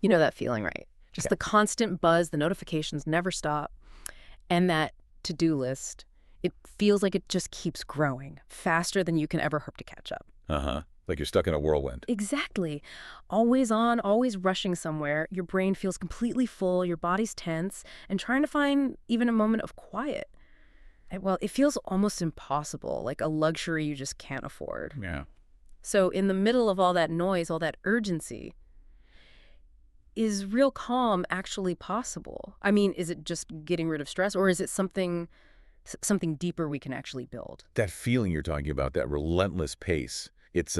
You know that feeling, right? Just Yeah. the constant buzz, the notifications never stop, and that to-do list, it feels like it just keeps growing faster than you can ever hope to catch up. Uh-huh. Like you're stuck in a whirlwind. Exactly. Always on, always rushing somewhere. Your brain feels completely full, your body's tense, and trying to find even a moment of quiet. Well, it feels almost impossible, like a luxury you just can't afford. Yeah. So in the middle of all that noise, all that urgency, is real calm actually possible? I mean, is it just getting rid of stress, or is it something deeper we can actually build? That feeling you're talking about, that relentless pace, it's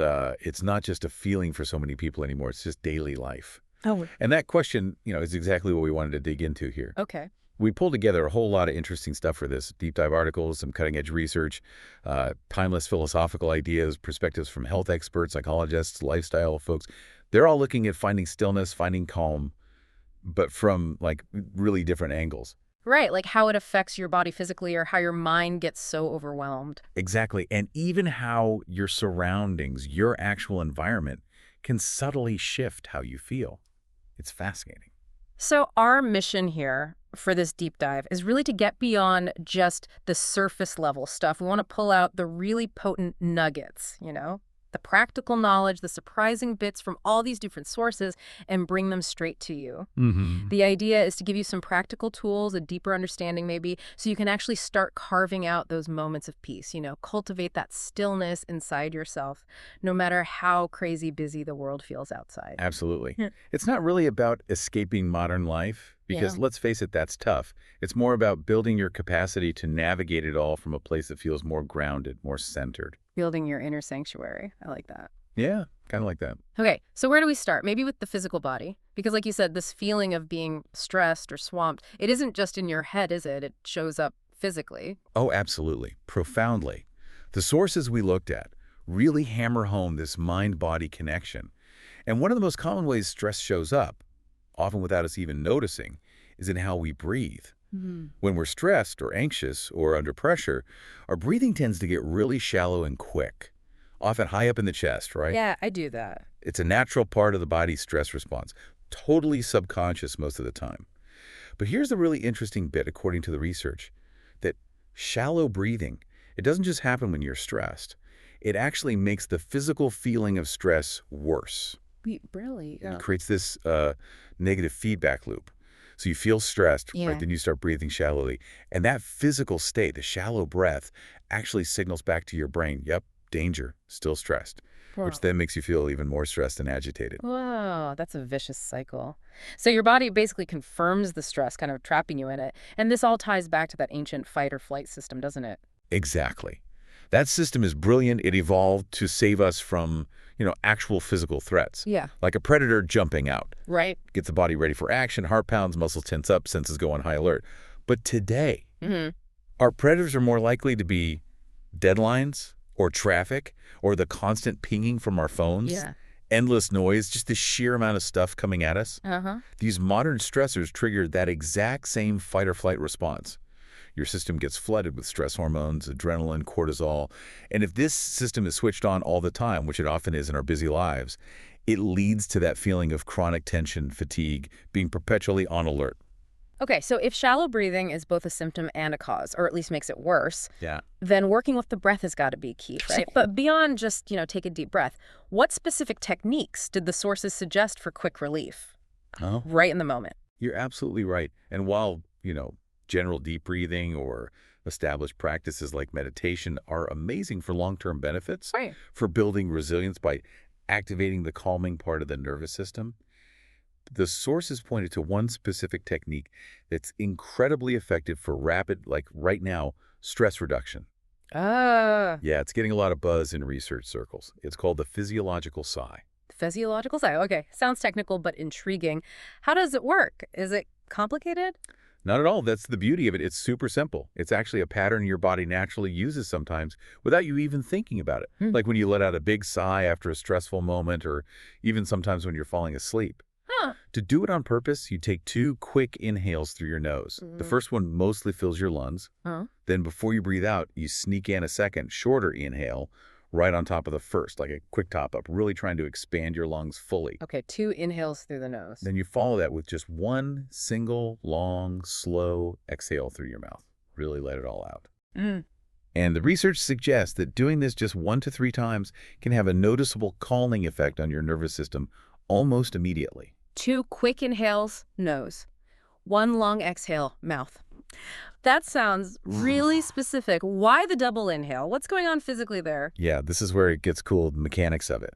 not just a feeling for so many people anymore. It's just daily life. Oh, And that question, is exactly what we wanted to dig into here. okay. We pulled together a whole lot of interesting stuff for this. Deep dive articles, some cutting-edge research, timeless philosophical ideas, perspectives from health experts, psychologists, lifestyle folks. They're all looking at finding stillness, finding calm, but from, like, really different angles. Right, like how it affects your body physically or how your mind gets so overwhelmed. Exactly. And even how your surroundings, your actual environment, can subtly shift how you feel. It's fascinating. So our mission here for this deep dive is really to get beyond just the surface level stuff. We want to pull out the really potent nuggets, the practical knowledge, the surprising bits from all these different sources, and bring them straight to you. Mm-hmm. The idea is to give you some practical tools, a deeper understanding maybe, so you can actually start carving out those moments of peace, cultivate that stillness inside yourself, no matter how crazy busy the world feels outside. Absolutely. Yeah. It's not really about escaping modern life, because Yeah. let's face it, that's tough. It's more about building your capacity to navigate it all from a place that feels more grounded, more centered. Building your inner sanctuary. I like that. Yeah, kind of like that. Okay, so where do we start? Maybe with the physical body. Because like you said, this feeling of being stressed or swamped, it isn't just in your head, is it? It shows up physically. Oh, absolutely. Profoundly. The sources we looked at really hammer home this mind-body connection. And one of the most common ways stress shows up, often without us even noticing, is in how we breathe. When we're stressed or anxious or under pressure, our breathing tends to get really shallow and quick, often high up in the chest, right? Yeah, I do that. It's a natural part of the body's stress response, totally subconscious most of the time. But here's the really interesting bit, according to the research, that shallow breathing, it doesn't just happen when you're stressed. It actually makes the physical feeling of stress worse. Really? It creates this negative feedback loop. So you feel stressed, right? Yeah. Then you start breathing shallowly. And that physical state, the shallow breath, actually signals back to your brain, yep, danger, still stressed, which then makes you feel even more stressed and agitated. Whoa, that's a vicious cycle. So your body basically confirms the stress, kind of trapping you in it. And this all ties back to that ancient fight or flight system, doesn't it? Exactly. That system is brilliant. It evolved to save us from, actual physical threats. Yeah. Like a predator jumping out. Right. Gets the body ready for action, heart pounds, muscles tense up, senses go on high alert. But today, Mm-hmm. our predators are more likely to be deadlines or traffic or the constant pinging from our phones, Yeah. endless noise, just the sheer amount of stuff coming at us. Uh-huh. These modern stressors trigger that exact same fight or flight response. Your system gets flooded with stress hormones, adrenaline, cortisol. And if this system is switched on all the time, which it often is in our busy lives, it leads to that feeling of chronic tension, fatigue, being perpetually on alert. Okay, so if shallow breathing is both a symptom and a cause, or at least makes it worse, Yeah. then working with the breath has got to be key, right? But beyond just, take a deep breath, what specific techniques did the sources suggest for quick relief? Oh, Right in the moment. you're absolutely right. And while, general deep breathing or established practices like meditation are amazing for long-term benefits, Right. for building resilience by activating the calming part of the nervous system, the sources pointed to one specific technique that's incredibly effective for rapid, like right now, stress reduction. Ah, Yeah, it's getting a lot of buzz in research circles. It's called the physiological sigh. physiological side. Okay, sounds technical but intriguing. How does it work? Is it complicated? Not at all. That's the beauty of it. It's super simple. It's actually a pattern your body naturally uses sometimes without you even thinking about it. Hmm. Like when you let out a big sigh after a stressful moment, or even sometimes when you're falling asleep. Huh. To do it on purpose, you take 2 quick inhales through your nose. The first one mostly fills your lungs. Huh? Then before you breathe out, you sneak in a second, shorter inhale right on top of the first, like a quick top up, really trying to expand your lungs fully. Okay, 2 inhales through the nose. Then you follow that with just one single, long, slow exhale through your mouth. Really let it all out. Mm. And the research suggests that doing this just 1 to 3 times can have a noticeable calming effect on your nervous system almost immediately. 2 quick inhales, nose. 1 long exhale, mouth. That sounds really specific. Why the double inhale? What's going on physically there? Yeah, this is where it gets cool, the mechanics of it.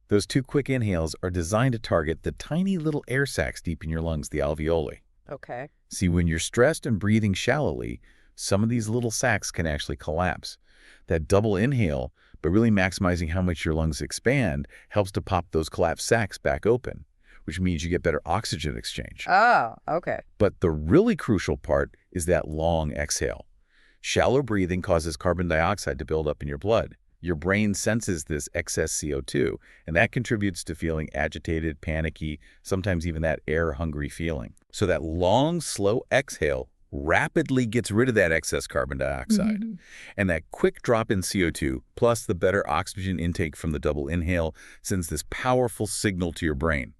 Those 2 quick inhales are designed to target the tiny little air sacs deep in your lungs, the alveoli. Okay. See, when you're stressed and breathing shallowly, some of these little sacs can actually collapse. That double inhale, but really maximizing how much your lungs expand, helps to pop those collapsed sacs back open, which means you get better oxygen exchange. Oh, okay. But the really crucial part is that long exhale. Shallow breathing causes carbon dioxide to build up in your blood. Your brain senses this excess CO2, and that contributes to feeling agitated, panicky, sometimes even that air-hungry feeling. So that long, slow exhale rapidly gets rid of that excess carbon dioxide. And that quick drop in CO2, plus the better oxygen intake from the double inhale, sends this powerful signal to your brain.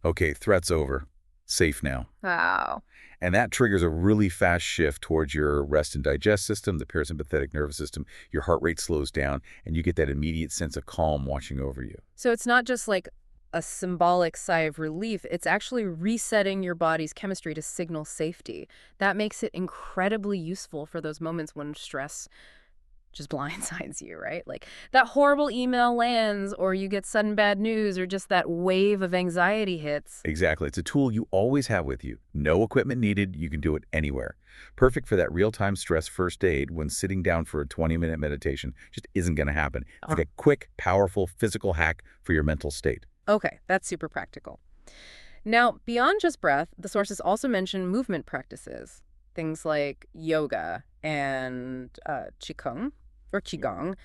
Okay, threat's over. Safe now. Wow. And that triggers a really fast shift towards your rest and digest system, the parasympathetic nervous system. Your heart rate slows down, and you get that immediate sense of calm watching over you. So it's not just like a symbolic sigh of relief, it's actually resetting your body's chemistry to signal safety. That makes it incredibly useful for those moments when stress just blindsides you, right? Like that horrible email lands, or you get sudden bad news, or just that wave of anxiety hits. Exactly. It's a tool you always have with you. No equipment needed. You can do it anywhere. Perfect for that real-time stress first aid when sitting down for a 20-minute meditation just isn't going to happen. It's like a quick, powerful physical hack for your mental state. Okay, that's super practical. Now, beyond just breath, the sources also mention movement practices, things like yoga and qigong or qigong.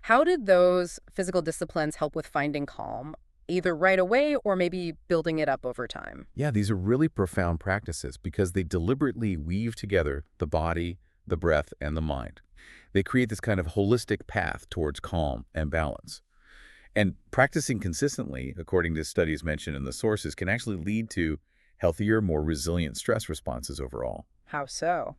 How did those physical disciplines help with finding calm, either right away or maybe building it up over time? Yeah, these are really profound practices because they deliberately weave together the body, the breath, and the mind. They create this kind of holistic path towards calm and balance. And practicing consistently, according to studies mentioned in the sources, can actually lead to healthier, more resilient stress responses overall. How so?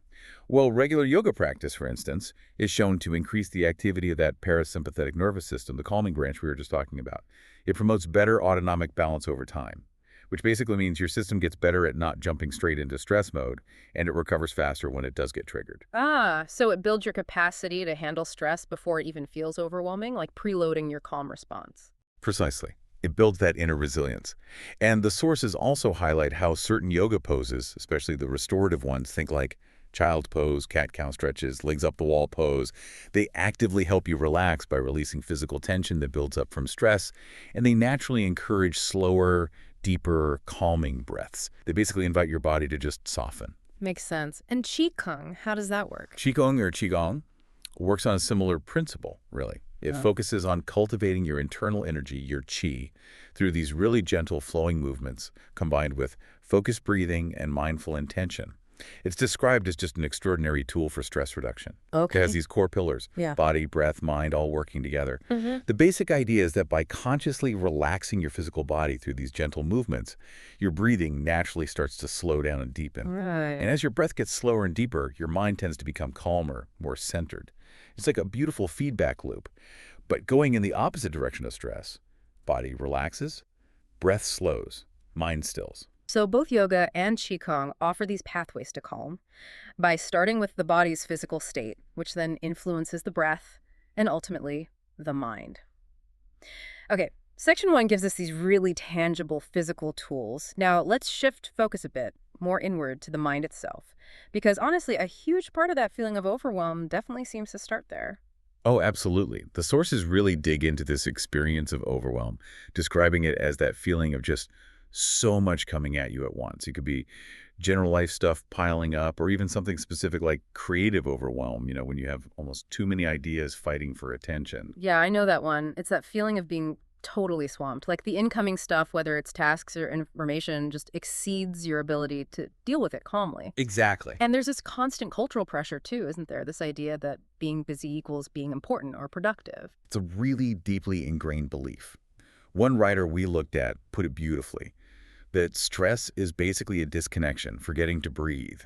Well, regular yoga practice, for instance, is shown to increase the activity of that parasympathetic nervous system, the calming branch we were just talking about. It promotes better autonomic balance over time, which basically means your system gets better at not jumping straight into stress mode, and it recovers faster when it does get triggered. Ah, so it builds your capacity to handle stress before it even feels overwhelming, like preloading your calm response. Precisely. It builds that inner resilience. And the sources also highlight how certain yoga poses, especially the restorative ones, think like child pose, cat-cow stretches, legs up the wall pose, they actively help you relax by releasing physical tension that builds up from stress, and they naturally encourage slower, deeper, calming breaths. They basically invite your body to just soften. Makes sense. And Qigong, how does that work? Qigong or Qigong works on a similar principle, really. It focuses on cultivating your internal energy, your qi, through these really gentle flowing movements combined with focused breathing and mindful intention. It's described as just an extraordinary tool for stress reduction. Okay. It has these core pillars, Yeah. body, breath, mind, all working together. The basic idea is that by consciously relaxing your physical body through these gentle movements, your breathing naturally starts to slow down and deepen. Right. And as your breath gets slower and deeper, your mind tends to become calmer, more centered. It's like a beautiful feedback loop. But going in the opposite direction of stress, body relaxes, breath slows, mind stills. So both yoga and Qigong offer these pathways to calm by starting with the body's physical state, which then influences the breath and ultimately the mind. Okay, section 1 gives us these really tangible physical tools. Now let's shift focus a bit more inward to the mind itself, because honestly, a huge part of that feeling of overwhelm definitely seems to start there. Oh, absolutely. The sources really dig into this experience of overwhelm, describing it as that feeling of just so much coming at you at once. It could be general life stuff piling up, or even something specific like creative overwhelm, when you have almost too many ideas fighting for attention. Yeah, I know that one. It's that feeling of being totally swamped. Like the incoming stuff, whether it's tasks or information, just exceeds your ability to deal with it calmly. Exactly. And there's this constant cultural pressure too, isn't there? This idea that being busy equals being important or productive. It's a really deeply ingrained belief. One writer we looked at put it beautifully, that stress is basically a disconnection, forgetting to breathe,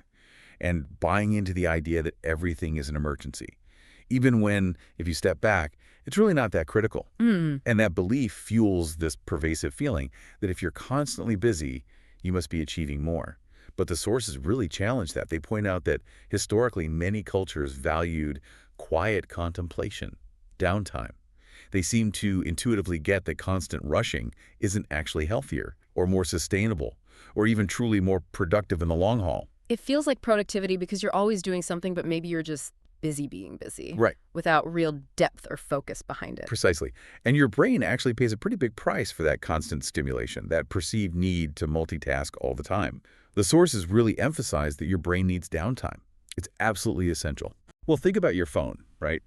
and buying into the idea that everything is an emergency. Even when, if you step back, it's really not that critical. Mm. And that belief fuels this pervasive feeling that if you're constantly busy, you must be achieving more. But the sources really challenge that. They point out that historically many cultures valued quiet contemplation, downtime. They seem to intuitively get that constant rushing isn't actually healthier or more sustainable or even truly more productive in the long haul. It feels like productivity because you're always doing something, but maybe you're just busy being busy Right. without real depth or focus behind it. Precisely. And your brain actually pays a pretty big price for that constant stimulation, that perceived need to multitask all the time. The sources really emphasize that your brain needs downtime. It's absolutely essential. Well, think about your phone, right?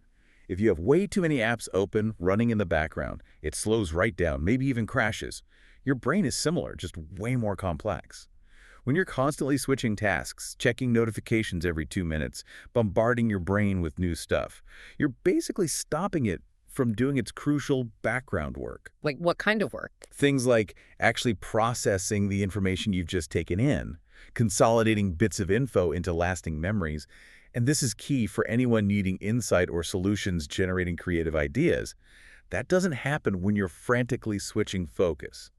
If you have way too many apps open, running in the background, it slows right down, maybe even crashes. Your brain is similar, just way more complex. When you're constantly switching tasks, checking notifications every 2 minutes, bombarding your brain with new stuff, you're basically stopping it from doing its crucial background work. Like what kind of work? Things like actually processing the information you've just taken in, consolidating bits of info into lasting memories, and this is key for anyone needing insight or solutions generating creative ideas. That doesn't happen when you're frantically switching focus.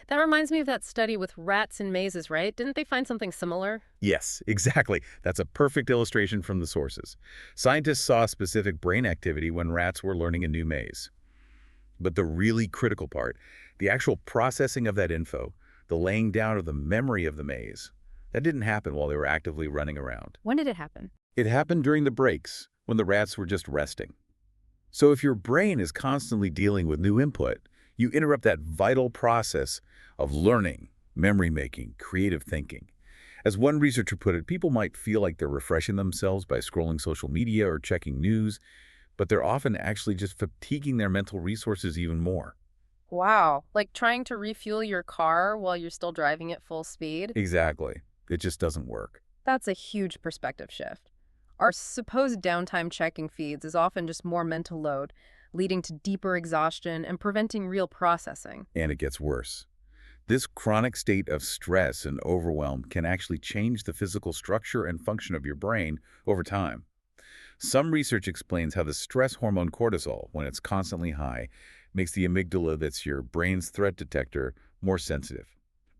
That reminds me of that study with rats in mazes, right? Didn't they find something similar? Yes, exactly. That's a perfect illustration from the sources. Scientists saw specific brain activity when rats were learning a new maze. But the really critical part, the actual processing of that info, the laying down of the memory of the maze, that didn't happen while they were actively running around. When did it happen? It happened during the breaks, when the rats were just resting. So if your brain is constantly dealing with new input, you interrupt that vital process of learning, memory making, creative thinking. As one researcher put it, people might feel like they're refreshing themselves by scrolling social media or checking news, but they're often actually just fatiguing their mental resources even more. Wow. Like trying to refuel your car while you're still driving at full speed? Exactly. It just doesn't work. That's a huge perspective shift. Our supposed downtime checking feeds is often just more mental load, leading to deeper exhaustion and preventing real processing. And it gets worse. This chronic state of stress and overwhelm can actually change the physical structure and function of your brain over time. Some research explains how the stress hormone cortisol, when it's constantly high, makes the amygdala, that's your brain's threat detector, more sensitive,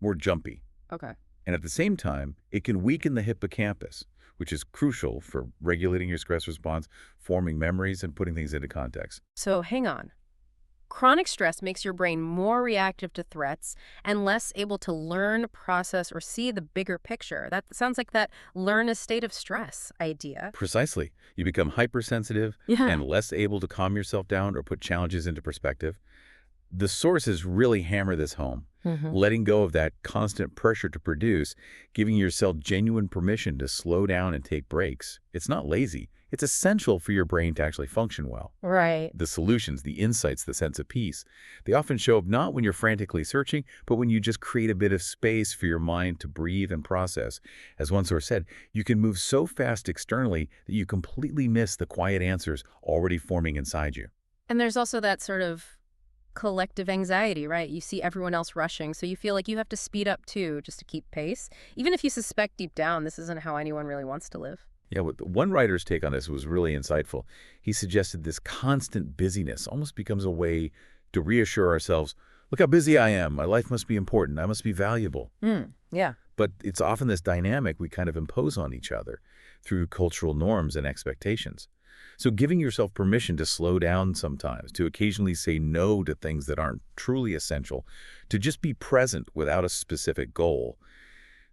more jumpy. Okay. And at the same time, it can weaken the hippocampus, which is crucial for regulating your stress response, forming memories, and putting things into context. So hang on. Chronic stress makes your brain more reactive to threats and less able to learn, process, or see the bigger picture. That sounds like that learn a state of stress idea. Precisely. You become hypersensitive Yeah. and less able to calm yourself down or put challenges into perspective. The sources really hammer this home. Letting go of that constant pressure to produce, giving yourself genuine permission to slow down and take breaks. It's not lazy. It's essential for your brain to actually function well. Right. The solutions, the insights, the sense of peace, they often show up not when you're frantically searching, but when you just create a bit of space for your mind to breathe and process. As one source said, you can move so fast externally that you completely miss the quiet answers already forming inside you. And there's also that sort of collective anxiety, right? You see everyone else rushing, so you feel like you have to speed up too, just to keep pace, even if you suspect deep down this isn't how anyone really wants to live. Yeah, one writer's take on this was really insightful. He suggested this constant busyness almost becomes a way to reassure ourselves, look how busy I am. My life must be important. I must be valuable. Yeah. But it's often this dynamic we kind of impose on each other through cultural norms and expectations. So giving yourself permission to slow down sometimes, to occasionally say no to things that aren't truly essential, to just be present without a specific goal,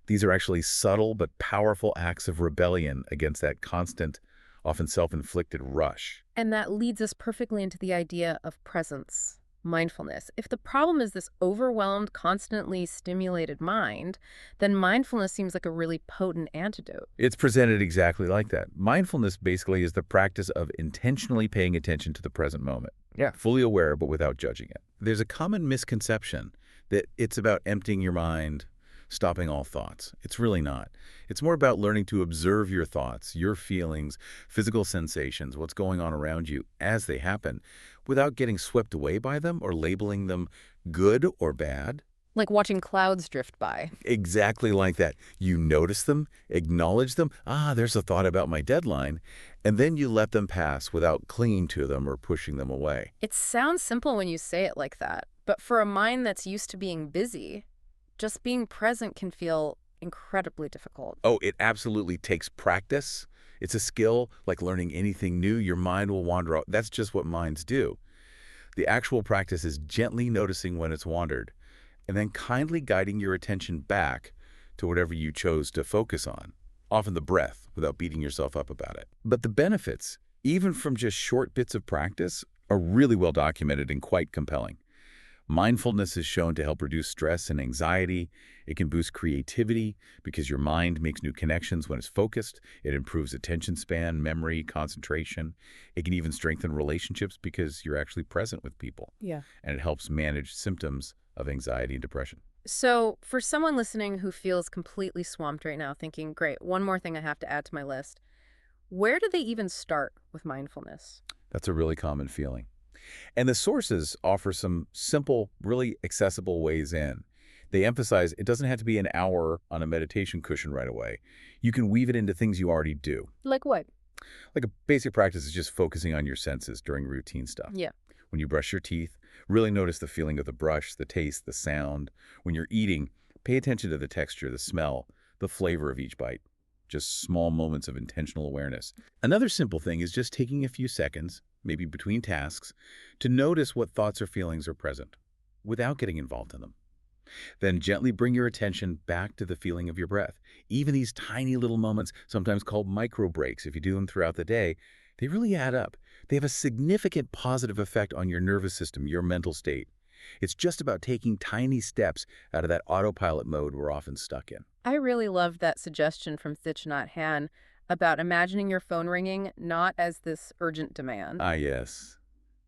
these are actually subtle but powerful acts of rebellion against that constant, often self-inflicted rush. And that leads us perfectly into the idea of presence. Mindfulness. If the problem is this overwhelmed, constantly stimulated mind, then mindfulness seems like a really potent antidote. It's presented exactly like that. Mindfulness basically is the practice of intentionally paying attention to the present moment. Yeah. Fully aware, but without judging it. There's a common misconception that it's about emptying your mind, stopping all thoughts. It's really not. It's more about learning to observe your thoughts, your feelings, physical sensations, what's going on around you as they happen, without getting swept away by them or labeling them good or bad. Like watching clouds drift by. Exactly like that. You notice them, acknowledge them. Ah, there's a thought about my deadline. And then you let them pass without clinging to them or pushing them away. It sounds simple when you say it like that, but for a mind that's used to being busy, just being present can feel incredibly difficult. Oh, it absolutely takes practice. It's a skill like learning anything new. Your mind will wander out. That's just what minds do. The actual practice is gently noticing when it's wandered, and then kindly guiding your attention back to whatever you chose to focus on, often the breath, without beating yourself up about it. But the benefits, even from just short bits of practice, are really well documented and quite compelling. Mindfulness is shown to help reduce stress and anxiety. It can boost creativity because your mind makes new connections when it's focused. It improves attention span, memory, concentration. It can even strengthen relationships because you're actually present with people. Yeah. And it helps manage symptoms of anxiety and depression. So, for someone listening who feels completely swamped right now, thinking, great, one more thing I have to add to my list, where do they even start with mindfulness? That's a really common feeling. And the sources offer some simple, really accessible ways in. They emphasize it doesn't have to be an hour on a meditation cushion right away. You can weave it into things you already do. Like what? Like a basic practice is just focusing on your senses during routine stuff. Yeah. When you brush your teeth, really notice the feeling of the brush, the taste, the sound. When you're eating, pay attention to the texture, the smell, the flavor of each bite. Just small moments of intentional awareness. Another simple thing is just taking a few seconds, maybe between tasks, to notice what thoughts or feelings are present without getting involved in them. Then gently bring your attention back to the feeling of your breath. Even these tiny little moments, sometimes called micro breaks, if you do them throughout the day, they really add up. They have a significant positive effect on your nervous system, your mental state. It's just about taking tiny steps out of that autopilot mode we're often stuck in. I really loved that suggestion from Thich Nhat Hanh about imagining your phone ringing not as this urgent demand. Ah, yes.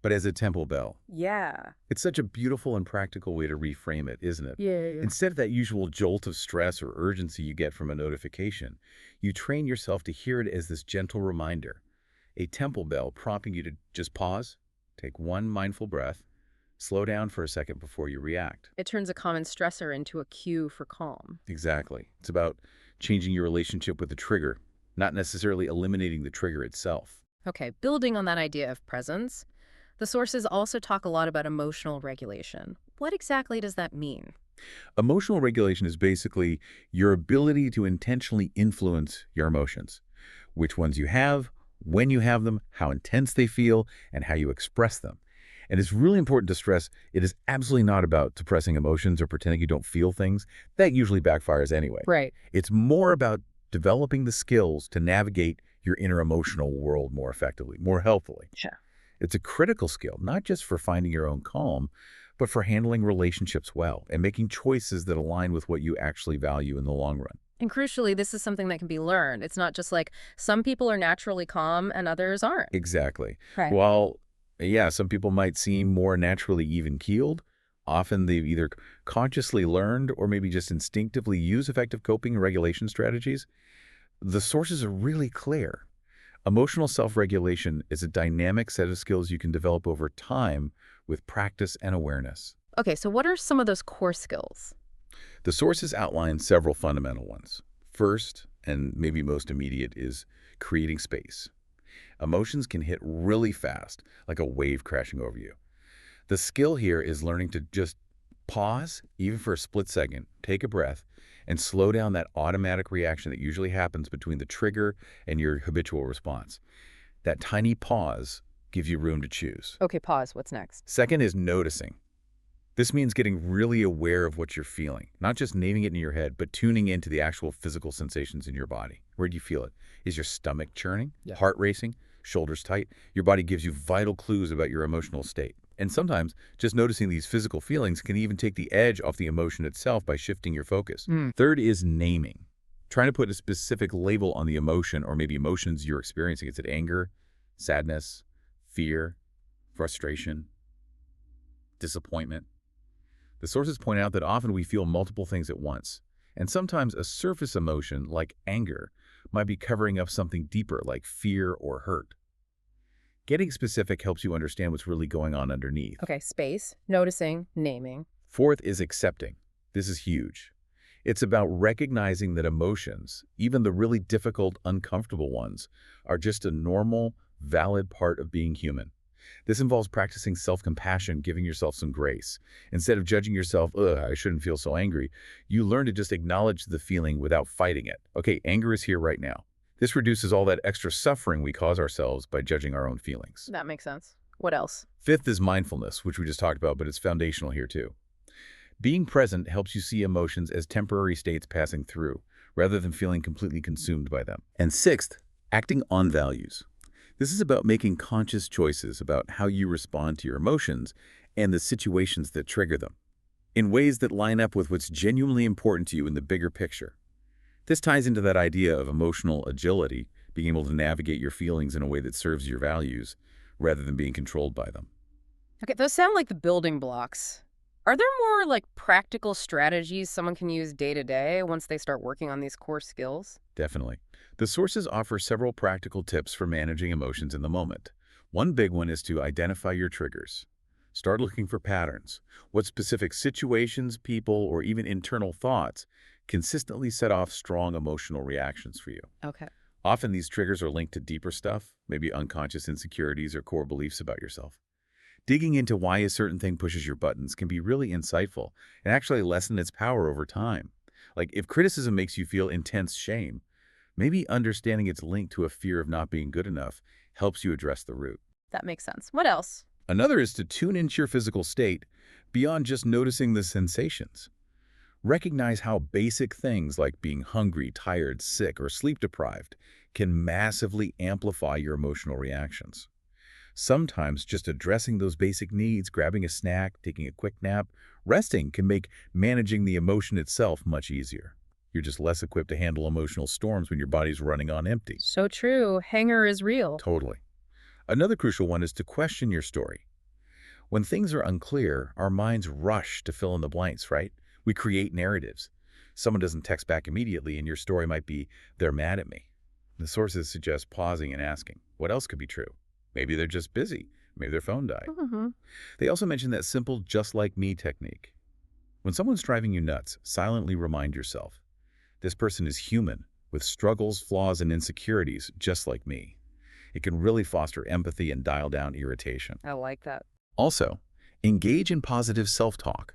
But as a temple bell. Yeah. It's such a beautiful and practical way to reframe it, isn't it? Yeah. Instead of that usual jolt of stress or urgency you get from a notification, you train yourself to hear it as this gentle reminder, a temple bell prompting you to just pause, take one mindful breath, slow down for a second before you react. It turns a common stressor into a cue for calm. Exactly. It's about changing your relationship with the trigger, not necessarily eliminating the trigger itself. Okay, building on that idea of presence, the sources also talk a lot about emotional regulation. What exactly does that mean? Emotional regulation is basically your ability to intentionally influence your emotions, which ones you have, when you have them, how intense they feel, and how you express them. And it's really important to stress it is absolutely not about suppressing emotions or pretending you don't feel things. That usually backfires anyway. Right. It's more about developing the skills to navigate your inner emotional world more effectively, more healthily. Sure. It's a critical skill, not just for finding your own calm, but for handling relationships well and making choices that align with what you actually value in the long run. And crucially, this is something that can be learned. It's not just like some people are naturally calm and others aren't. Exactly. Right. While, yeah, some people might seem more naturally even-keeled, often they've either consciously learned or maybe just instinctively use effective coping and regulation strategies. The sources are really clear. Emotional self-regulation is a dynamic set of skills you can develop over time with practice and awareness. Okay, so what are some of those core skills? The sources outline several fundamental ones. First, and maybe most immediate, is creating space. Emotions can hit really fast, like a wave crashing over you. The skill here is learning to just pause, even for a split second, take a breath, and slow down that automatic reaction that usually happens between the trigger and your habitual response. That tiny pause gives you room to choose. Okay, pause. What's next? Second is noticing. This means getting really aware of what you're feeling, not just naming it in your head, but tuning into the actual physical sensations in your body. Where do you feel it? Is your stomach churning? Yeah. Heart racing? Shoulders tight? Your body gives you vital clues about your emotional state. And sometimes just noticing these physical feelings can even take the edge off the emotion itself by shifting your focus. Hmm. Third is naming. Trying to put a specific label on the emotion or maybe emotions you're experiencing. Is it anger, sadness, fear, frustration, disappointment? The sources point out that often we feel multiple things at once, and sometimes a surface emotion, like anger, might be covering up something deeper, like fear or hurt. Getting specific helps you understand what's really going on underneath. Okay, space, noticing, naming. Fourth is accepting. This is huge. It's about recognizing that emotions, even the really difficult, uncomfortable ones, are just a normal, valid part of being human. This involves practicing self-compassion, giving yourself some grace. Instead of judging yourself, ugh, I shouldn't feel so angry, you learn to just acknowledge the feeling without fighting it. Okay, anger is here right now. This reduces all that extra suffering we cause ourselves by judging our own feelings. That makes sense. What else? Fifth is mindfulness, which we just talked about, but it's foundational here too. Being present helps you see emotions as temporary states passing through, rather than feeling completely consumed by them. And sixth, acting on values. This is about making conscious choices about how you respond to your emotions and the situations that trigger them, in ways that line up with what's genuinely important to you in the bigger picture. This ties into that idea of emotional agility, being able to navigate your feelings in a way that serves your values, rather than being controlled by them. Okay, those sound like the building blocks. Are there more like practical strategies someone can use day to day once they start working on these core skills? Definitely. The sources offer several practical tips for managing emotions in the moment. One big one is to identify your triggers. Start looking for patterns. What specific situations, people, or even internal thoughts consistently set off strong emotional reactions for you. Okay. Often these triggers are linked to deeper stuff, maybe unconscious insecurities or core beliefs about yourself. Digging into why a certain thing pushes your buttons can be really insightful and actually lessen its power over time. Like if criticism makes you feel intense shame, maybe understanding its link to a fear of not being good enough helps you address the root. That makes sense. What else? Another is to tune into your physical state beyond just noticing the sensations. Recognize how basic things like being hungry, tired, sick, or sleep deprived can massively amplify your emotional reactions. Sometimes just addressing those basic needs, grabbing a snack, taking a quick nap, resting can make managing the emotion itself much easier. You're just less equipped to handle emotional storms when your body's running on empty. So true. Hanger is real. Totally. Another crucial one is to question your story. When things are unclear, our minds rush to fill in the blanks, right? We create narratives. Someone doesn't text back immediately, and your story might be, they're mad at me. The sources suggest pausing and asking, what else could be true? Maybe they're just busy. Maybe their phone died. Mm-hmm. They also mention that simple just like me technique. When someone's driving you nuts, silently remind yourself, this person is human, with struggles, flaws, and insecurities just like me. It can really foster empathy and dial down irritation. I like that. Also, engage in positive self-talk.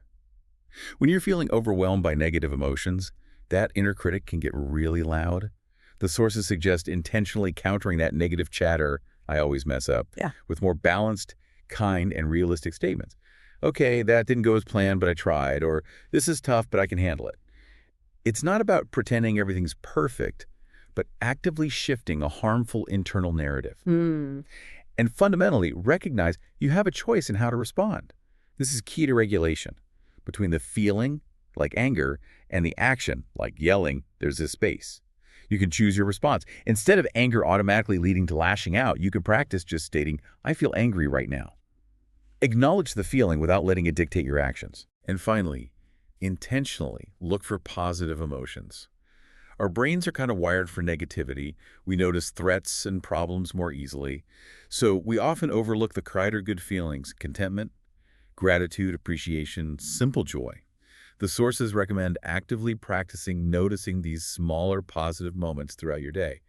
When you're feeling overwhelmed by negative emotions, that inner critic can get really loud. The sources suggest intentionally countering that negative chatter, I always mess up, Yeah. with more balanced, kind, and realistic statements. Okay, that didn't go as planned, but I tried, or this is tough, but I can handle it. It's not about pretending everything's perfect, but actively shifting a harmful internal narrative. Hmm. And fundamentally, recognize you have a choice in how to respond. This is key to regulation. Between the feeling, like anger, and the action, like yelling, there's this space. You can choose your response. Instead of anger automatically leading to lashing out, you can practice just stating, I feel angry right now. Acknowledge the feeling without letting it dictate your actions. And finally, intentionally look for positive emotions. Our brains are kind of wired for negativity. We notice threats and problems more easily. So we often overlook the quieter good feelings, contentment, gratitude, appreciation, simple joy. The sources recommend actively practicing noticing these smaller positive moments throughout your day.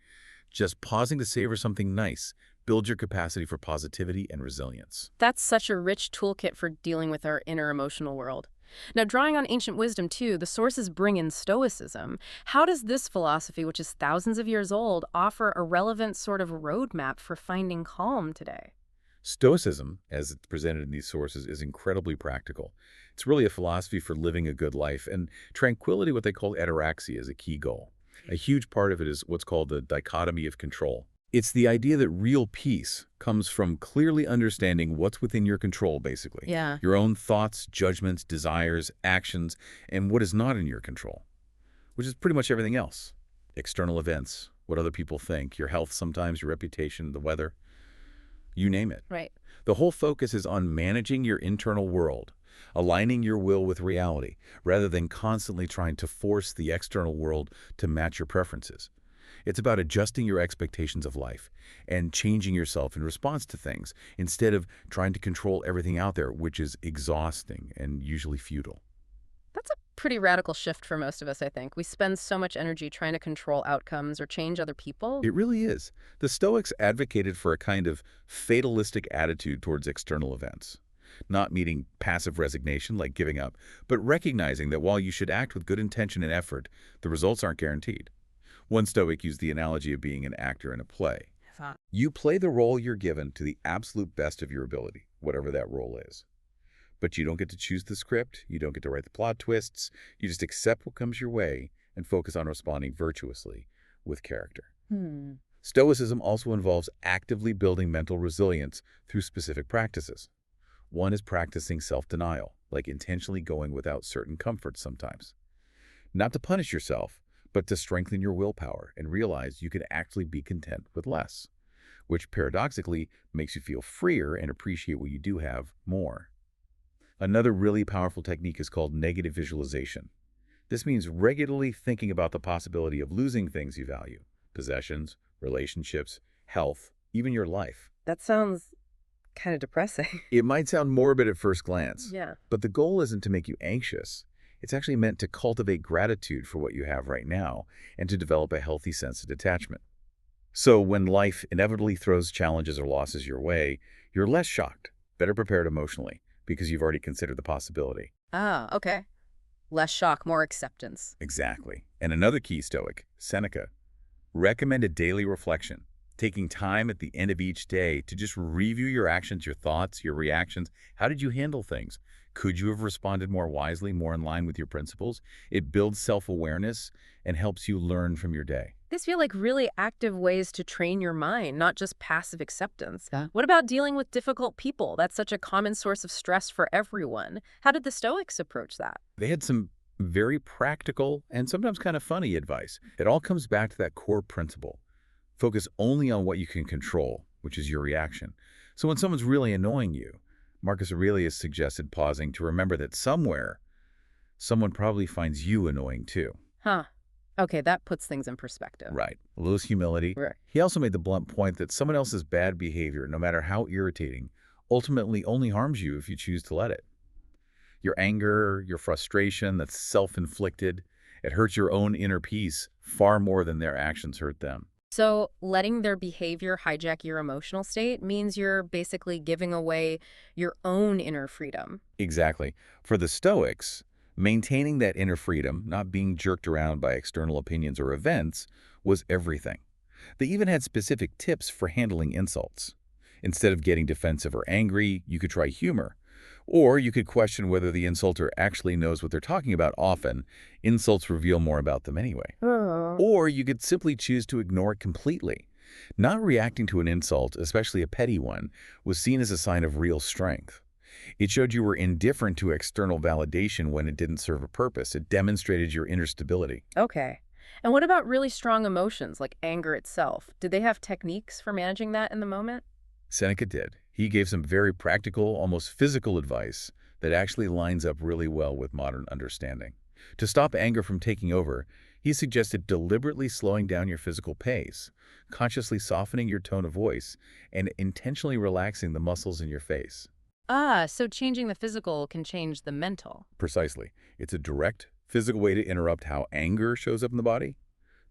Just pausing to savor something nice builds your capacity for positivity and resilience. That's such a rich toolkit for dealing with our inner emotional world. Now, drawing on ancient wisdom, too, the sources bring in Stoicism. How does this philosophy, which is thousands of years old, offer a relevant sort of roadmap for finding calm today? Stoicism, as it's presented in these sources, is incredibly practical. It's really a philosophy for living a good life, and tranquility, what they call ataraxia, is a key goal. A huge part of it is what's called the dichotomy of control. It's the idea that real peace comes from clearly understanding what's within your control, basically. Yeah. Your own thoughts, judgments, desires, actions, and what is not in your control, which is pretty much everything else. External events, what other people think, your health sometimes, your reputation, the weather, you name it. Right. The whole focus is on managing your internal world, aligning your will with reality, rather than constantly trying to force the external world to match your preferences. It's about adjusting your expectations of life and changing yourself in response to things instead of trying to control everything out there, which is exhausting and usually futile. That's a pretty radical shift for most of us, I think. We spend so much energy trying to control outcomes or change other people. It really is. The Stoics advocated for a kind of fatalistic attitude towards external events, not meaning passive resignation like giving up, but recognizing that while you should act with good intention and effort, the results aren't guaranteed. One Stoic used the analogy of being an actor in a play. Thought. You play the role you're given to the absolute best of your ability, whatever that role is. But you don't get to choose the script, you don't get to write the plot twists, you just accept what comes your way and focus on responding virtuously with character. Hmm. Stoicism also involves actively building mental resilience through specific practices. One is practicing self-denial, like intentionally going without certain comforts sometimes. Not to punish yourself, but to strengthen your willpower and realize you can actually be content with less, which paradoxically makes you feel freer and appreciate what you do have more. Another really powerful technique is called negative visualization. This means regularly thinking about the possibility of losing things you value, possessions, relationships, health, even your life. That sounds kind of depressing. It might sound morbid at first glance, Yeah. but the goal isn't to make you anxious. It's actually meant to cultivate gratitude for what you have right now and to develop a healthy sense of detachment. So when life inevitably throws challenges or losses your way, you're less shocked, better prepared emotionally, because you've already considered the possibility. Ah, okay. Less shock, more acceptance. Exactly. And another key Stoic, Seneca, recommended daily reflection, taking time at the end of each day to just review your actions, your thoughts, your reactions. How did you handle things? Could you have responded more wisely, more in line with your principles? It builds self-awareness and helps you learn from your day. These feel like really active ways to train your mind, not just passive acceptance. Yeah. What about dealing with difficult people? That's such a common source of stress for everyone. How did the Stoics approach that? They had some very practical and sometimes kind of funny advice. It all comes back to that core principle. Focus only on what you can control, which is your reaction. So when someone's really annoying you, Marcus Aurelius suggested pausing to remember that somewhere, someone probably finds you annoying too. Huh. Okay, that puts things in perspective. Right. A little humility. Right. He also made the blunt point that someone else's bad behavior, no matter how irritating, ultimately only harms you if you choose to let it. Your anger, your frustration that's self-inflicted, it hurts your own inner peace far more than their actions hurt them. So letting their behavior hijack your emotional state means you're basically giving away your own inner freedom. Exactly. For the Stoics, maintaining that inner freedom, not being jerked around by external opinions or events, was everything. They even had specific tips for handling insults. Instead of getting defensive or angry, you could try humor. Or you could question whether the insulter actually knows what they're talking about. Often, insults reveal more about them anyway. Or you could simply choose to ignore it completely. Not reacting to an insult, especially a petty one, was seen as a sign of real strength. It showed you were indifferent to external validation when it didn't serve a purpose. It demonstrated your inner stability. Okay. And what about really strong emotions like anger itself? Did they have techniques for managing that in the moment? Seneca did. He gave some very practical, almost physical advice that actually lines up really well with modern understanding. To stop anger from taking over, he suggested deliberately slowing down your physical pace, consciously softening your tone of voice, and intentionally relaxing the muscles in your face. Ah, so changing the physical can change the mental. Precisely. It's a direct, physical way to interrupt how anger shows up in the body.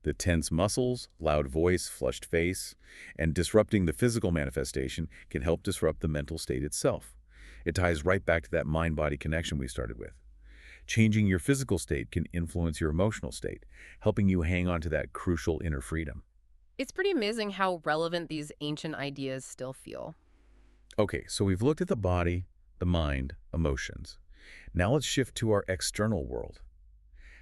The tense muscles, loud voice, flushed face, and disrupting the physical manifestation can help disrupt the mental state itself. It ties right back to that mind-body connection we started with. Changing your physical state can influence your emotional state, helping you hang on to that crucial inner freedom. It's pretty amazing how relevant these ancient ideas still feel. Okay, so we've looked at the body, the mind, emotions. Now let's shift to our external world.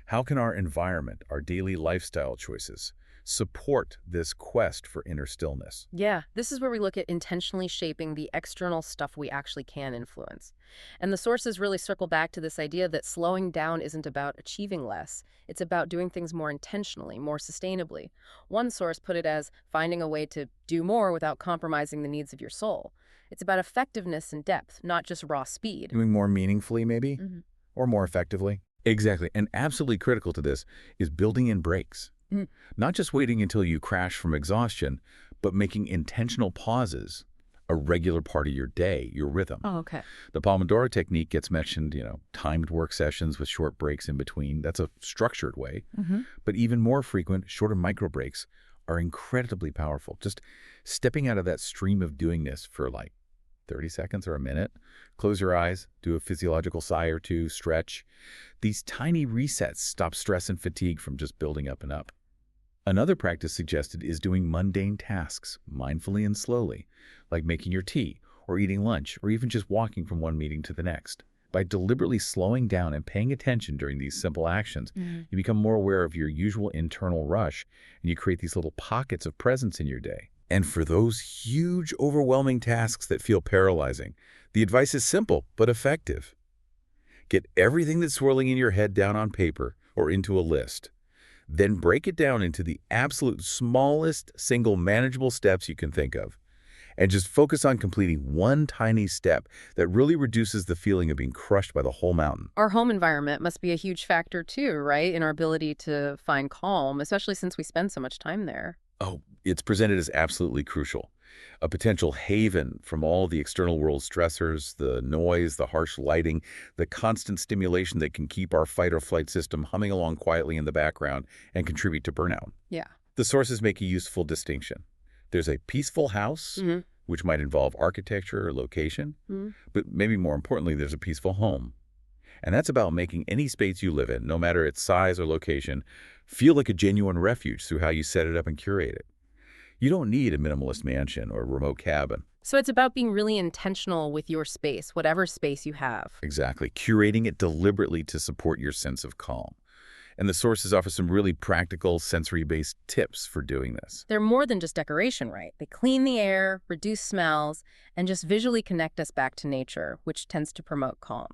How can our environment, our daily lifestyle choices, support this quest for inner stillness. Yeah, this is where we look at intentionally shaping the external stuff we actually can influence. And the sources really circle back to this idea that slowing down isn't about achieving less. It's about doing things more intentionally, more sustainably. One source put it as finding a way to do more without compromising the needs of your soul. It's about effectiveness and depth, not just raw speed. Doing more meaningfully, maybe? Mhm. Or more effectively? Exactly. And absolutely critical to this is building in breaks. Mm. Not just waiting until you crash from exhaustion, but making intentional pauses a regular part of your day, your rhythm. Oh, okay. The Pomodoro technique gets mentioned, timed work sessions with short breaks in between. That's a structured way. Hmm. But even more frequent, shorter micro breaks are incredibly powerful. Just stepping out of that stream of doingness for like 30 seconds or a minute, close your eyes, do a physiological sigh or two, stretch. These tiny resets stop stress and fatigue from just building up and up. Another practice suggested is doing mundane tasks mindfully and slowly, like making your tea or eating lunch or even just walking from one meeting to the next. By deliberately slowing down and paying attention during these simple actions, you become more aware of your usual internal rush and you create these little pockets of presence in your day. And for those huge, overwhelming tasks that feel paralyzing, the advice is simple but effective. Get everything that's swirling in your head down on paper or into a list. Then break it down into the absolute smallest single manageable steps you can think of. And just focus on completing one tiny step that really reduces the feeling of being crushed by the whole mountain. Our home environment must be a huge factor too, right? In our ability to find calm, especially since we spend so much time there. Oh, it's presented as absolutely crucial. A potential haven from all the external world stressors, the noise, the harsh lighting, the constant stimulation that can keep our fight or flight system humming along quietly in the background and contribute to burnout. Yeah. The sources make a useful distinction. There's a peaceful house, Hmm. which might involve architecture or location, Hmm. but maybe more importantly, there's a peaceful home. And that's about making any space you live in, no matter its size or location, feel like a genuine refuge through how you set it up and curate it. You don't need a minimalist mansion or a remote cabin. So it's about being really intentional with your space, whatever space you have. Exactly. Curating it deliberately to support your sense of calm. And the sources offer some really practical, sensory-based tips for doing this. They're more than just decoration, right? They clean the air, reduce smells, and just visually connect us back to nature, which tends to promote calm.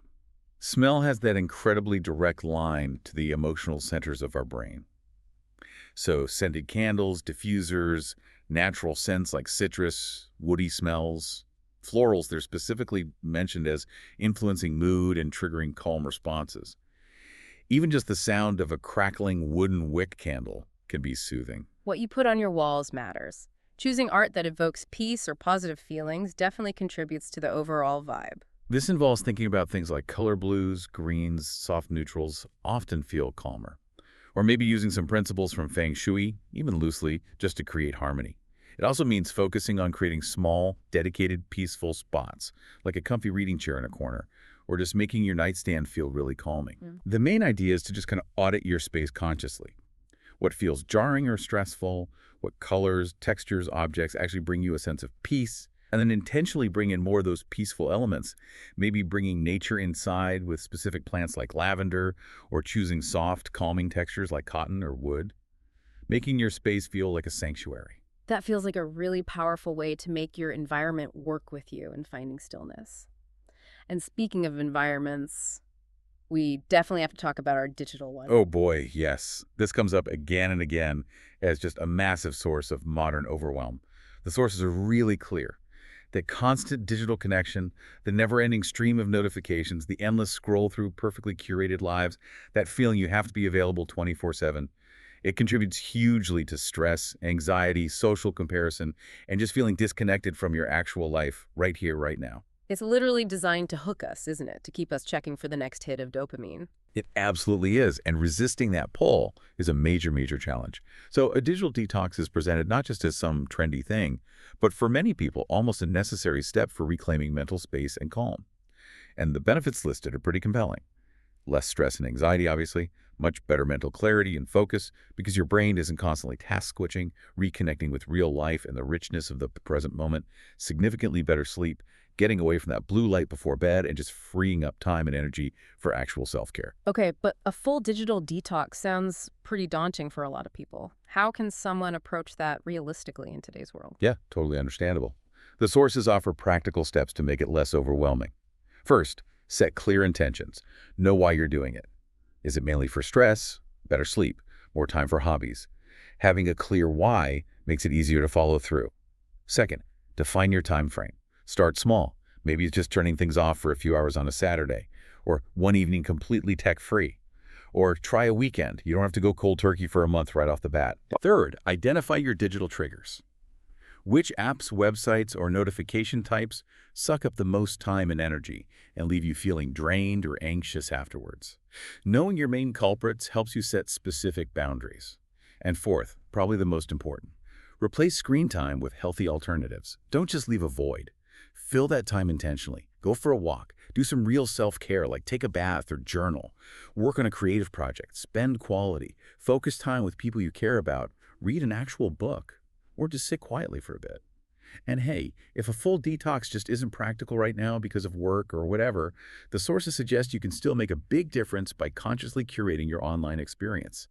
Smell has that incredibly direct line to the emotional centers of our brain. So scented candles, diffusers, natural scents like citrus, woody smells, florals, they're specifically mentioned as influencing mood and triggering calm responses. Even just the sound of a crackling wooden wick candle can be soothing. What you put on your walls matters. Choosing art that evokes peace or positive feelings definitely contributes to the overall vibe. This involves thinking about things like color blues, greens, soft neutrals often feel calmer. Or maybe using some principles from Feng Shui, even loosely, just to create harmony. It also means focusing on creating small, dedicated, peaceful spots, like a comfy reading chair in a corner, or just making your nightstand feel really calming. The main idea is to just kind of audit your space consciously. What feels jarring or stressful, what colors, textures, objects actually bring you a sense of peace, and then intentionally bring in more of those peaceful elements, maybe bringing nature inside with specific plants like lavender, or choosing soft, calming textures like cotton or wood, making your space feel like a sanctuary. That feels like a really powerful way to make your environment work with you in finding stillness. And speaking of environments, we definitely have to talk about our digital one. Oh boy, yes. This comes up again and again as just a massive source of modern overwhelm. The sources are really clear. That constant digital connection, the never-ending stream of notifications, the endless scroll through perfectly curated lives, that feeling you have to be available 24/7, it contributes hugely to stress, anxiety, social comparison, and just feeling disconnected from your actual life right here, right now. It's literally designed to hook us, isn't it? To keep us checking for the next hit of dopamine. It absolutely is, and resisting that pull is a major, major challenge. So a digital detox is presented not just as some trendy thing, but for many people, almost a necessary step for reclaiming mental space and calm. And the benefits listed are pretty compelling. Less stress and anxiety, obviously, much better mental clarity and focus because your brain isn't constantly task-switching, reconnecting with real life and the richness of the present moment, significantly better sleep, getting away from that blue light before bed and just freeing up time and energy for actual self-care. Okay, but a full digital detox sounds pretty daunting for a lot of people. How can someone approach that realistically in today's world? Yeah, totally understandable. The sources offer practical steps to make it less overwhelming. First, set clear intentions. Know why you're doing it. Is it mainly for stress, better sleep, more time for hobbies? Having a clear why makes it easier to follow through. Second, define your time frame. Start small. Maybe it's just turning things off for a few hours on a Saturday, or one evening completely tech-free. Or try a weekend. You don't have to go cold turkey for a month right off the bat. Third, identify your digital triggers. Which apps, websites, or notification types suck up the most time and energy and leave you feeling drained or anxious afterwards? Knowing your main culprits helps you set specific boundaries. And fourth, probably the most important, replace screen time with healthy alternatives. Don't just leave a void. Fill that time intentionally. Go for a walk. Do some real self-care like take a bath or journal. Work on a creative project. Spend quality. Focus time with people you care about. Read an actual book. Or just sit quietly for a bit. And hey, if a full detox just isn't practical right now because of work or whatever, the sources suggest you can still make a big difference by consciously curating your online experience.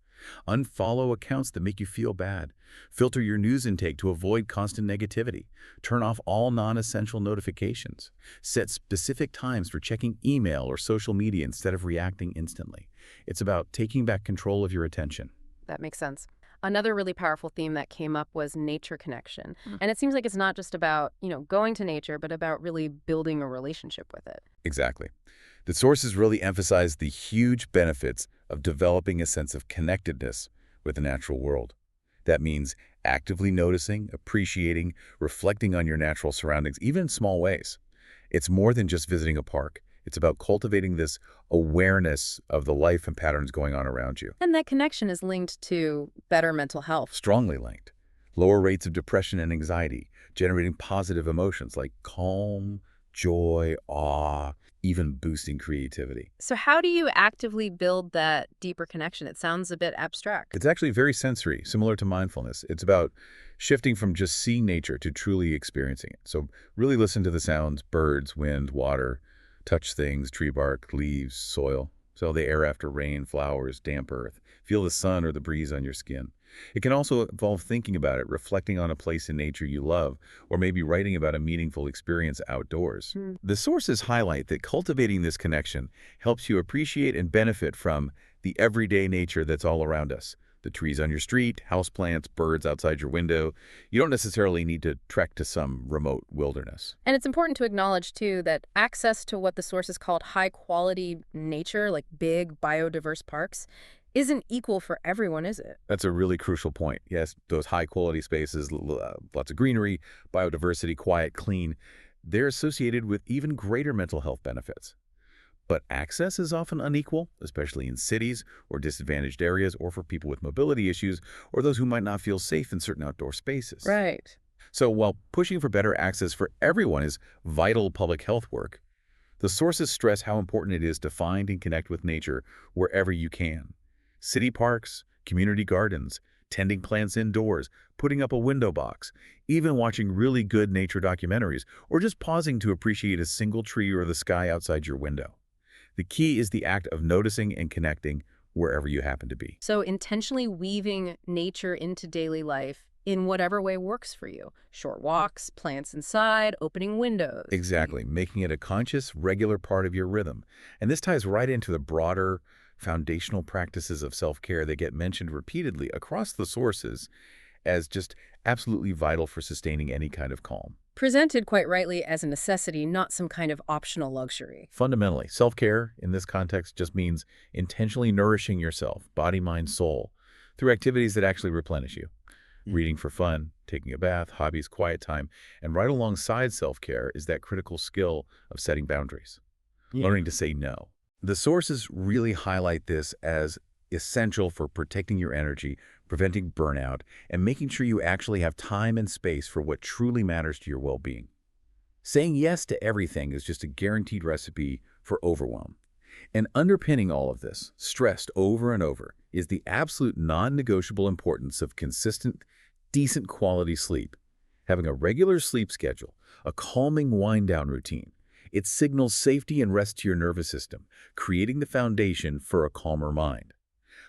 Unfollow accounts that make you feel bad. Filter your news intake to avoid constant negativity. Turn off all non-essential notifications. Set specific times for checking email or social media instead of reacting instantly. It's about taking back control of your attention. That makes sense. Another really powerful theme that came up was nature connection. And it seems like it's not just about, going to nature, but about really building a relationship with it. Exactly. The sources really emphasize the huge benefits of developing a sense of connectedness with the natural world. That means actively noticing, appreciating, reflecting on your natural surroundings, even in small ways. It's more than just visiting a park. It's about cultivating this awareness of the life and patterns going on around you. And that connection is linked to better mental health. Strongly linked. Lower rates of depression and anxiety, generating positive emotions like calm, joy, awe, even boosting creativity. So how do you actively build that deeper connection? It sounds a bit abstract. It's actually very sensory, similar to mindfulness. It's about shifting from just seeing nature to truly experiencing it. So really listen to the sounds, birds, wind, water, touch things, tree bark, leaves, soil. So the air after rain, flowers, damp earth. Feel the sun or the breeze on your skin. It can also involve thinking about it, reflecting on a place in nature you love, or maybe writing about a meaningful experience outdoors. The sources highlight that cultivating this connection helps you appreciate and benefit from the everyday nature that's all around us. The trees on your street, houseplants, birds outside your window. You don't necessarily need to trek to some remote wilderness. And it's important to acknowledge, too, that access to what the sources called high-quality nature, like big, biodiverse parks, isn't equal for everyone, is it? That's a really crucial point. Yes, those high-quality spaces, lots of greenery, biodiversity, quiet, clean, they're associated with even greater mental health benefits. But access is often unequal, especially in cities or disadvantaged areas, or for people with mobility issues, or those who might not feel safe in certain outdoor spaces. Right. So while pushing for better access for everyone is vital public health work, the sources stress how important it is to find and connect with nature wherever you can. City parks, community gardens, tending plants indoors, putting up a window box, even watching really good nature documentaries, or just pausing to appreciate a single tree or the sky outside your window. The key is the act of noticing and connecting wherever you happen to be. So intentionally weaving nature into daily life in whatever way works for you. Short walks, plants inside, opening windows. Exactly, making it a conscious, regular part of your rhythm. And this ties right into the broader, foundational practices of self-care that get mentioned repeatedly across the sources as just absolutely vital for sustaining any kind of calm. Presented quite rightly as a necessity, not some kind of optional luxury. Fundamentally, self-care in this context just means intentionally nourishing yourself, body, mind, soul, through activities that actually replenish you. Reading for fun, taking a bath, hobbies, quiet time, and right alongside self-care is that critical skill of setting boundaries, learning to say no. The sources really highlight this as essential for protecting your energy, preventing burnout, and making sure you actually have time and space for what truly matters to your well-being. Saying yes to everything is just a guaranteed recipe for overwhelm. And underpinning all of this, stressed over and over, is the absolute non-negotiable importance of consistent, decent quality sleep. Having a regular sleep schedule, a calming wind-down routine, it signals safety and rest to your nervous system, creating the foundation for a calmer mind.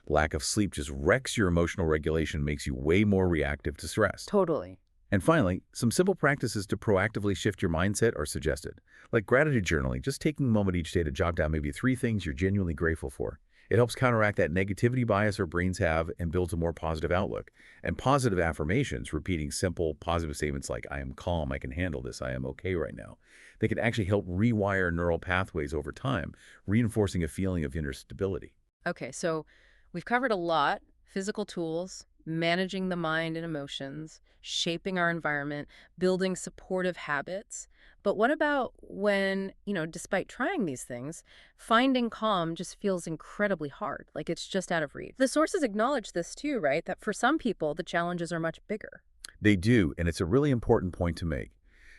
Lack of sleep just wrecks your emotional regulation, makes you way more reactive to stress. Totally. And finally, some simple practices to proactively shift your mindset are suggested, like gratitude journaling, just taking a moment each day to jot down maybe 3 things you're genuinely grateful for. It helps counteract that negativity bias our brains have and builds a more positive outlook. And positive affirmations, repeating simple positive statements like, I am calm, I can handle this, I am okay right now. They can actually help rewire neural pathways over time, reinforcing a feeling of inner stability. Okay, so we've covered a lot: physical tools, managing the mind and emotions, shaping our environment, building supportive habits. But what about when, despite trying these things, finding calm just feels incredibly hard, like it's just out of reach? The sources acknowledge this too, right? That for some people, the challenges are much bigger. They do, and it's a really important point to make.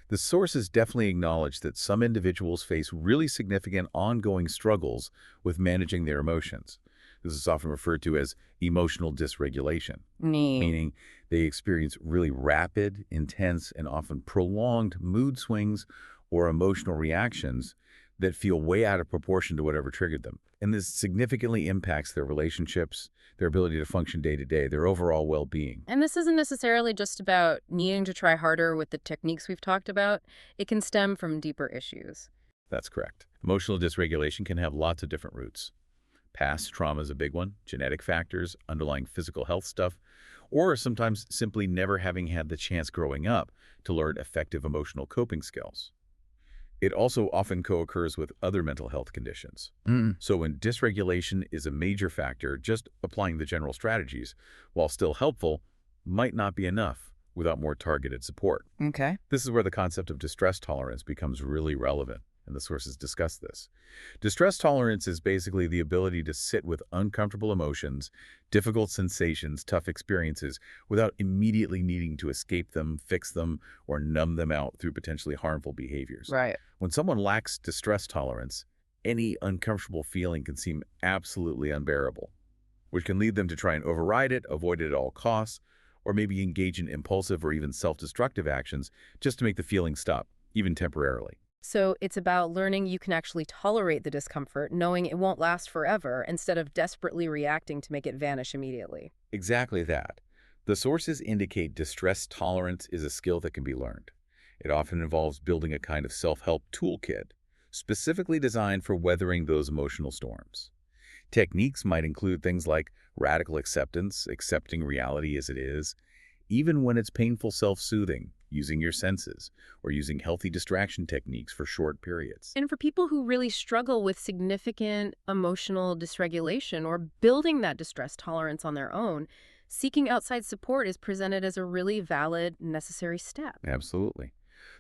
The sources definitely acknowledge that some individuals face really significant ongoing struggles with managing their emotions. This is often referred to as emotional dysregulation, Neat. meaning they experience really rapid, intense, and often prolonged mood swings or emotional reactions that feel way out of proportion to whatever triggered them. And this significantly impacts their relationships, their ability to function day to day, their overall well-being. And this isn't necessarily just about needing to try harder with the techniques we've talked about. It can stem from deeper issues. That's correct. Emotional dysregulation can have lots of different roots. Past trauma is a big one, genetic factors, underlying physical health stuff, or sometimes simply never having had the chance growing up to learn effective emotional coping skills. It also often co-occurs with other mental health conditions. So when dysregulation is a major factor, just applying the general strategies, while still helpful, might not be enough without more targeted support. Okay. This is where the concept of distress tolerance becomes really relevant, and the sources discuss this. Distress tolerance is basically the ability to sit with uncomfortable emotions, difficult sensations, tough experiences, without immediately needing to escape them, fix them, or numb them out through potentially harmful behaviors. Right. When someone lacks distress tolerance, any uncomfortable feeling can seem absolutely unbearable, which can lead them to try and override it, avoid it at all costs, or maybe engage in impulsive or even self-destructive actions just to make the feeling stop, even temporarily. So it's about learning you can actually tolerate the discomfort, knowing it won't last forever, instead of desperately reacting to make it vanish immediately. Exactly that. The sources indicate distress tolerance is a skill that can be learned. It often involves building a kind of self-help toolkit, specifically designed for weathering those emotional storms. Techniques might include things like radical acceptance, accepting reality as it is, even when it's painful self-soothing, using your senses, or using healthy distraction techniques for short periods. And for people who really struggle with significant emotional dysregulation or building that distress tolerance on their own, seeking outside support is presented as a really valid, necessary step. Absolutely.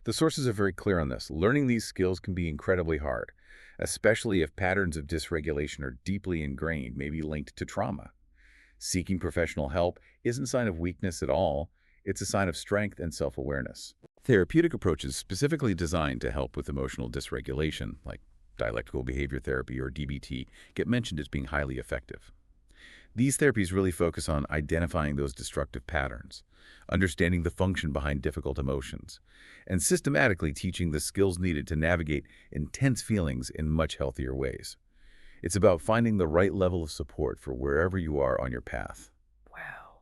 The sources are very clear on this. Learning these skills can be incredibly hard, especially if patterns of dysregulation are deeply ingrained, maybe linked to trauma. Seeking professional help isn't a sign of weakness at all. It's a sign of strength and self-awareness. Therapeutic approaches specifically designed to help with emotional dysregulation, like dialectical behavior therapy or DBT, get mentioned as being highly effective. These therapies really focus on identifying those destructive patterns, understanding the function behind difficult emotions, and systematically teaching the skills needed to navigate intense feelings in much healthier ways. It's about finding the right level of support for wherever you are on your path. Wow.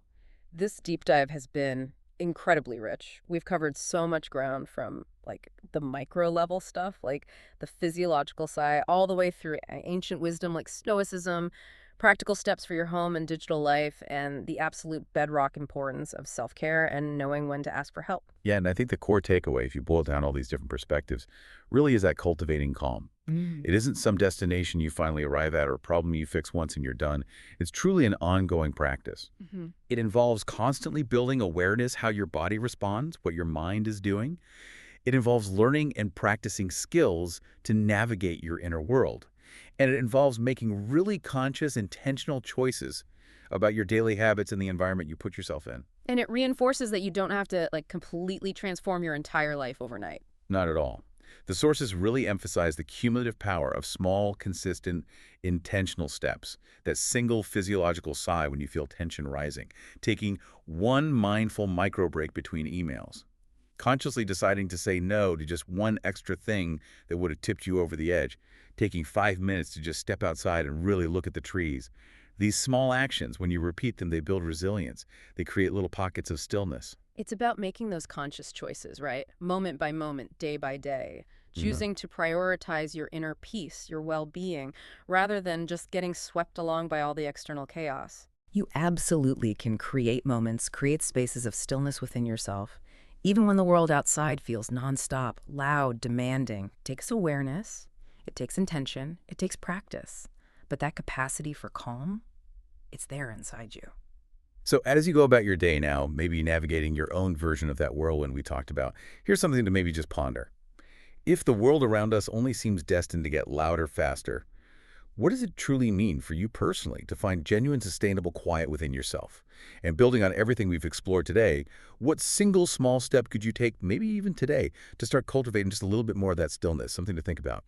This deep dive has been incredibly rich. We've covered so much ground, from like the micro level stuff, like the physiological side, all the way through ancient wisdom like stoicism, practical steps for your home and digital life, and the absolute bedrock importance of self-care and knowing when to ask for help. Yeah, and I think the core takeaway, if you boil down all these different perspectives, really is that cultivating calm. It isn't some destination you finally arrive at or a problem you fix once and you're done. It's truly an ongoing practice. Mm-hmm. It involves constantly building awareness how your body responds, what your mind is doing. It involves learning and practicing skills to navigate your inner world. And it involves making really conscious, intentional choices about your daily habits and the environment you put yourself in. And it reinforces that you don't have to completely transform your entire life overnight. Not at all. The sources really emphasize the cumulative power of small, consistent, intentional steps. That single physiological sigh when you feel tension rising. Taking one mindful micro break between emails. Consciously deciding to say no to just one extra thing that would have tipped you over the edge. Taking 5 minutes to just step outside and really look at the trees. These small actions, when you repeat them, they build resilience. They create little pockets of stillness. It's about making those conscious choices, right? Moment by moment, day by day. Mhm. Choosing to prioritize your inner peace, your well-being, rather than just getting swept along by all the external chaos. You absolutely can create moments, create spaces of stillness within yourself. Even when the world outside feels nonstop, loud, demanding. It takes awareness, it takes intention, it takes practice. But that capacity for calm, it's there inside you. So as you go about your day now, maybe navigating your own version of that whirlwind we talked about, here's something to maybe just ponder. If the world around us only seems destined to get louder faster, what does it truly mean for you personally to find genuine, sustainable quiet within yourself? And building on everything we've explored today, what single small step could you take, maybe even today, to start cultivating just a little bit more of that stillness? Something to think about.